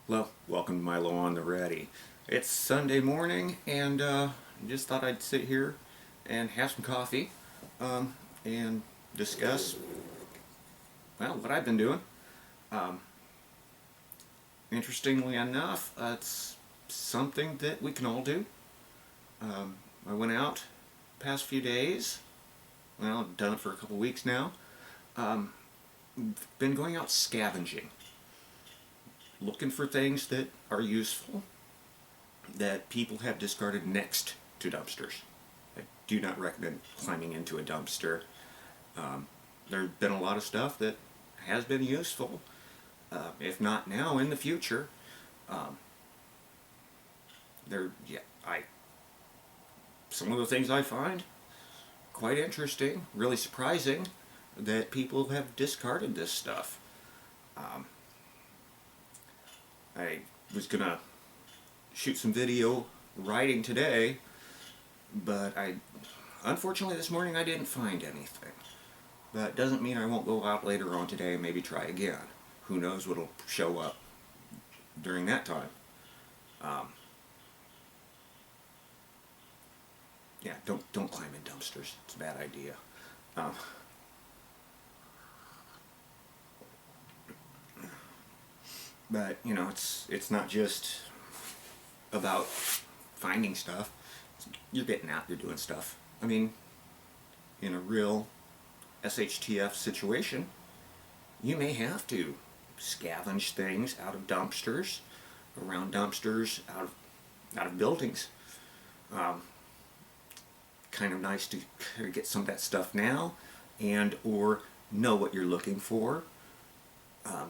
Well, welcome to Milo on the Ready. It's Sunday morning, and just thought I'd sit here and have some coffee and discuss, well, what I've been doing. Um, Interestingly enough, it's something that we can all do. I went out past few days. Well, I've done it for a couple weeks now. Um, been going out scavenging, looking for things that are useful that people have discarded next to dumpsters. I do not recommend climbing into a dumpster. There's been a lot of stuff that has been useful, if not now, in the future. Um, yeah, some of the things I find quite interesting, really surprising that people have discarded this stuff. Um, I was gonna shoot some video writing today, but unfortunately this morning I didn't find anything. That doesn't mean I won't go out later on today and maybe try again. Who knows what'll show up during that time. Um, yeah, don't climb in dumpsters. It's a bad idea. Um, but it's not just about finding stuff. You're getting out. You're doing stuff. I mean, in a real SHTF situation, you may have to scavenge things out of dumpsters, around dumpsters, out of buildings. Um, Kind of nice to get some of that stuff now, and or know what you're looking for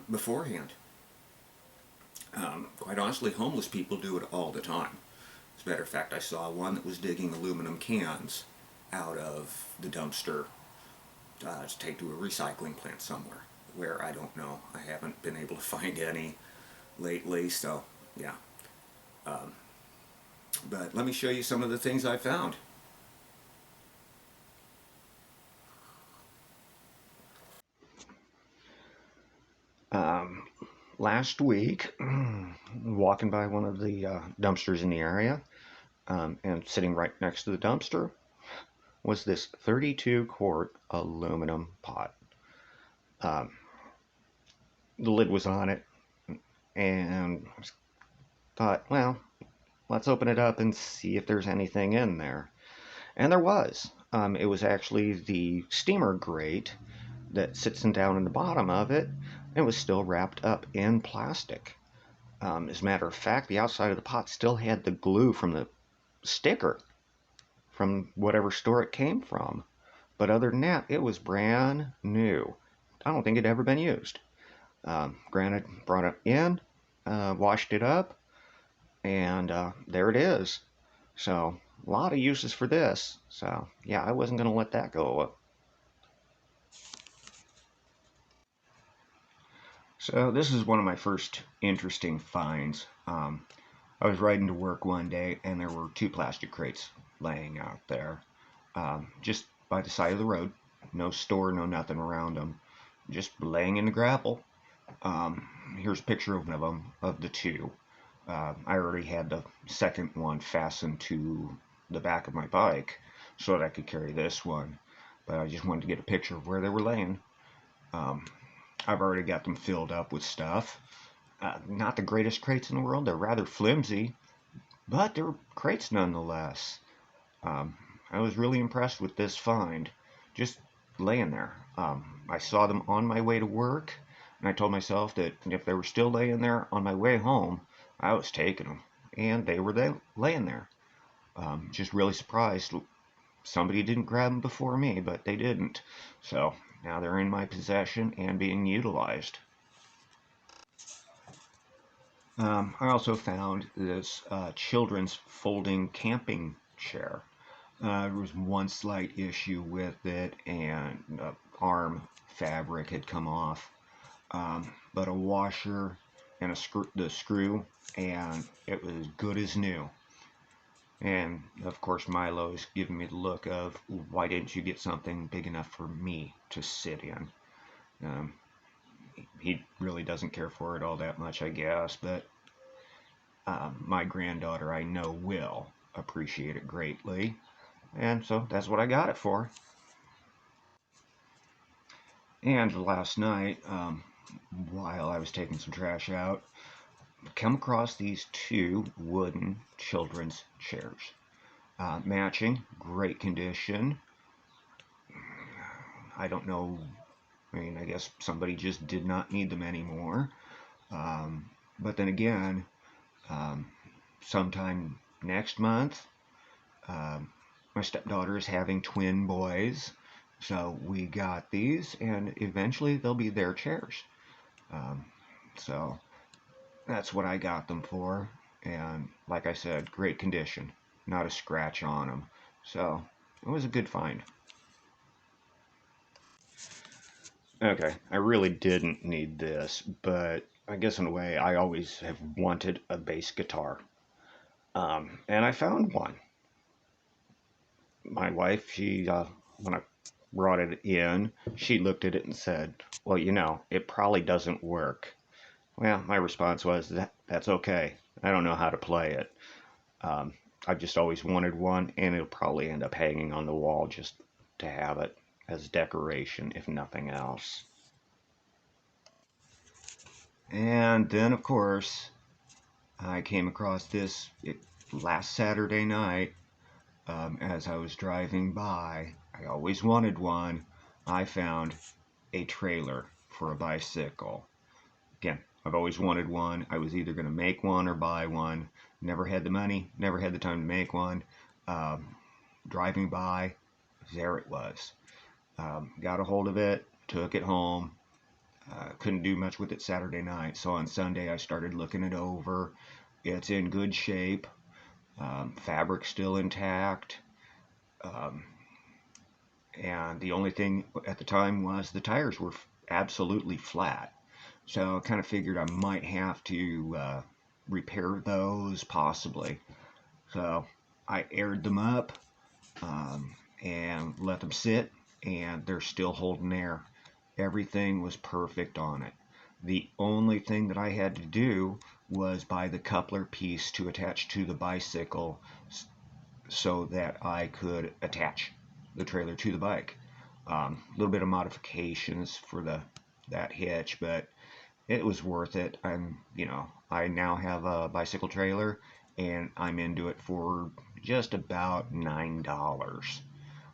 beforehand. Quite honestly, homeless people do it all the time. As a matter of fact, I saw one that was digging aluminum cans out of the dumpster to take to a recycling plant somewhere. Where, I don't know. I haven't been able to find any lately, so yeah. Um, but let me show you some of the things I found. Um, Last week, walking by one of the dumpsters in the area, and sitting right next to the dumpster was this 32-quart aluminum pot. Um, the lid was on it, and I thought, well, let's open it up and see if there's anything in there. And there was. It was actually the steamer grate that sits down in the bottom of it, and it was still wrapped up in plastic. As a matter of fact, the outside of the pot still had the glue from the sticker from whatever store it came from. But other than that, it was brand new. I don't think it had ever been used. Granted, brought it in, washed it up, and there it is. So, a lot of uses for this. So, yeah, I wasn't going to let that go. So, this is one of my first interesting finds. I was riding to work one day, and there were two plastic crates laying out there, just by the side of the road. No store, no nothing around them, just laying in the gravel. Here's a picture of one of them, of the two. I already had the second one fastened to the back of my bike so that I could carry this one, but I just wanted to get a picture of where they were laying. Um, I've already got them filled up with stuff. Not the greatest crates in the world. They're rather flimsy, but they're crates nonetheless. Um, I was really impressed with this find, just laying there. I saw them on my way to work, and I told myself that if they were still laying there on my way home, I was taking them. And they were laying there. Just really surprised somebody didn't grab them before me, but they didn't. So now they're in my possession and being utilized. I also found this children's folding camping chair. There was one slight issue with it, and the arm fabric had come off. But a washer and the screw, and it was good as new. And of course, Milo's giving me the look of, why didn't you get something big enough for me to sit in? Um, he really doesn't care for it all that much, I guess, but my granddaughter, I know, will appreciate it greatly. And so that's what I got it for. And last night, while I was taking some trash out, come across these two wooden children's chairs. Matching, great condition. I don't know. I mean, I guess somebody just did not need them anymore. But then again, um, sometime next month, um, my stepdaughter is having twin boys. So we got these, and eventually they'll be their chairs. Um, so that's what I got them for. And like I said, great condition, not a scratch on them. So it was a good find. Okay, I really didn't need this, but I guess in a way I always have wanted a bass guitar. And I found one. My wife, when I brought it in, she looked at it and said, "Well, it probably doesn't work." Well, my response was, that's okay. I don't know how to play it. Um, I've just always wanted one, and it'll probably end up hanging on the wall just to have it as decoration, if nothing else. And then, of course, I came across this last Saturday night as I was driving by. I always wanted one. I found a trailer for a bicycle. Again, I've always wanted one. I was either going to make one or buy one. Never had the money, never had the time to make one. Um, Driving by, there it was. Got a hold of it, took it home. Couldn't do much with it Saturday night, so on Sunday I started looking it over. It's in good shape. Fabric still intact. Um, and the only thing at the time was the tires were absolutely flat. So I kind of figured I might have to repair those possibly. So I aired them up and let them sit, and they're still holding air. Everything was perfect on it. The only thing that I had to do was buy the coupler piece to attach to the bicycle so that I could attach the trailer to the bike. A little bit of modifications for that hitch, but it was worth it. I now have a bicycle trailer, and I'm into it for just about $9,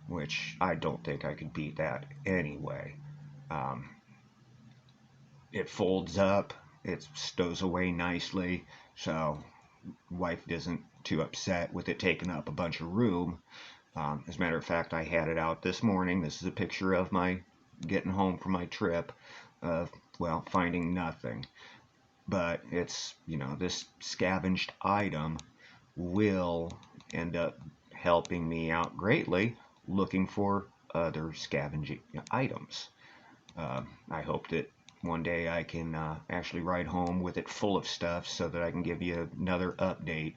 which I don't think I could beat that anyway. Um, it folds up, it stows away nicely, so wife isn't too upset with it taking up a bunch of room. As a matter of fact, I had it out this morning. This is a picture of my getting home from my trip of, well, finding nothing. But it's, this scavenged item will end up helping me out greatly looking for other scavenging items. I hope that one day I can actually ride home with it full of stuff so that I can give you another update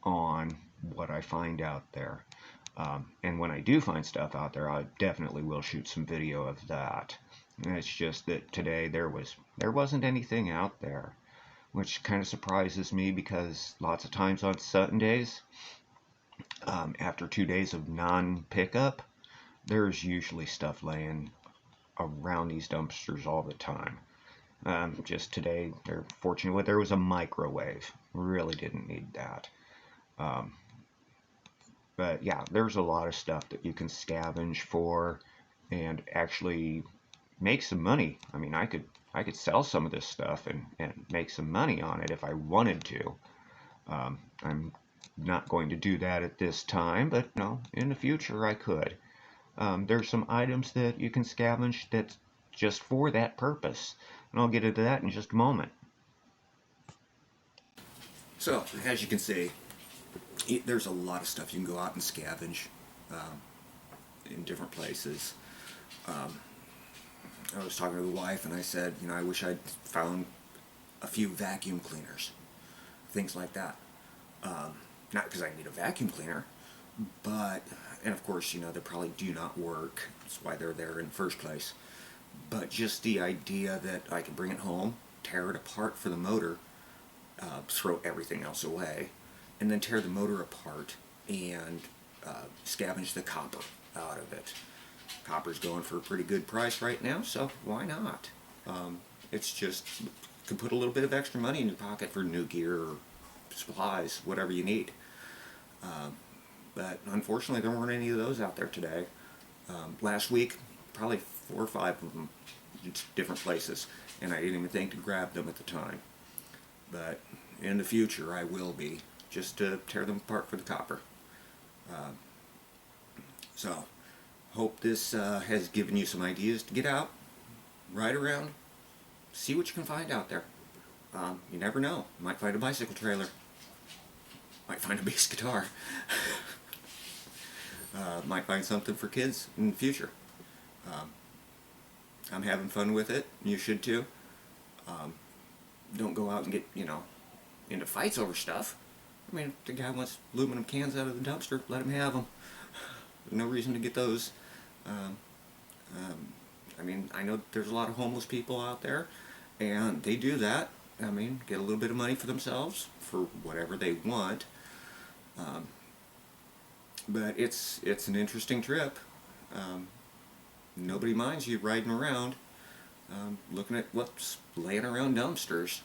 on what I find out there. And when I do find stuff out there, I definitely will shoot some video of that. And it's just that today there wasn't anything out there, which kind of surprises me because lots of times on Sundays, after 2 days of non-pickup, there's usually stuff laying around these dumpsters all the time. Just today, they're fortunate there was a microwave. Really didn't need that. Um, but yeah, there's a lot of stuff that you can scavenge for and actually make some money. I mean, I could sell some of this stuff and make some money on it if I wanted to. I'm not going to do that at this time, but no, in the future I could. There's some items that you can scavenge that's just for that purpose, and I'll get into that in just a moment. So, as you can see, there's a lot of stuff you can go out and scavenge um, in different places. Um, I was talking to the wife, and I said, I wish I'd found a few vacuum cleaners, things like that. Um, Not because I need a vacuum cleaner, but, and of course, they probably do not work. That's why they're there in the first place. But just the idea that I could bring it home, tear it apart for the motor, throw everything else away, and then tear the motor apart and scavenge the copper out of it. Copper's going for a pretty good price right now, so why not? It's just, you can put a little bit of extra money in your pocket for new gear or supplies, whatever you need. But unfortunately, there weren't any of those out there today. Last week, probably 4 or 5 of them, in different places, and I didn't even think to grab them at the time. But in the future, I will be, just to tear them apart for the copper. So, hope this has given you some ideas to get out, ride around, see what you can find out there. You never know. Might find a bicycle trailer. Might find a bass guitar. Might find something for kids in the future. I'm having fun with it. You should too. Don't go out and get, into fights over stuff. I mean, if the guy wants aluminum cans out of the dumpster, let him have them. No reason to get those. I mean, I know there's a lot of homeless people out there, and they do that. I mean, get a little bit of money for themselves, for whatever they want. But it's an interesting trip. Nobody minds you riding around, looking at what's laying around dumpsters.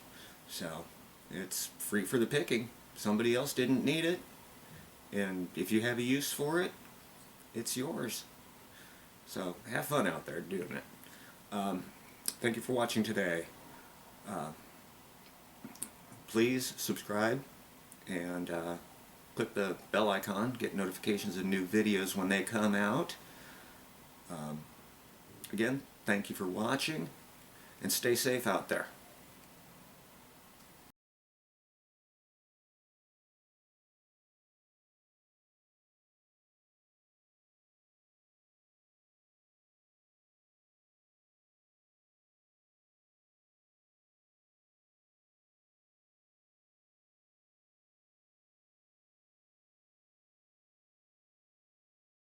So, it's free for the picking. Somebody else didn't need it, and if you have a use for it, it's yours. So have fun out there doing it. Thank you for watching today. Please subscribe and click the bell icon, get notifications of new videos when they come out. Again, thank you for watching, and stay safe out there.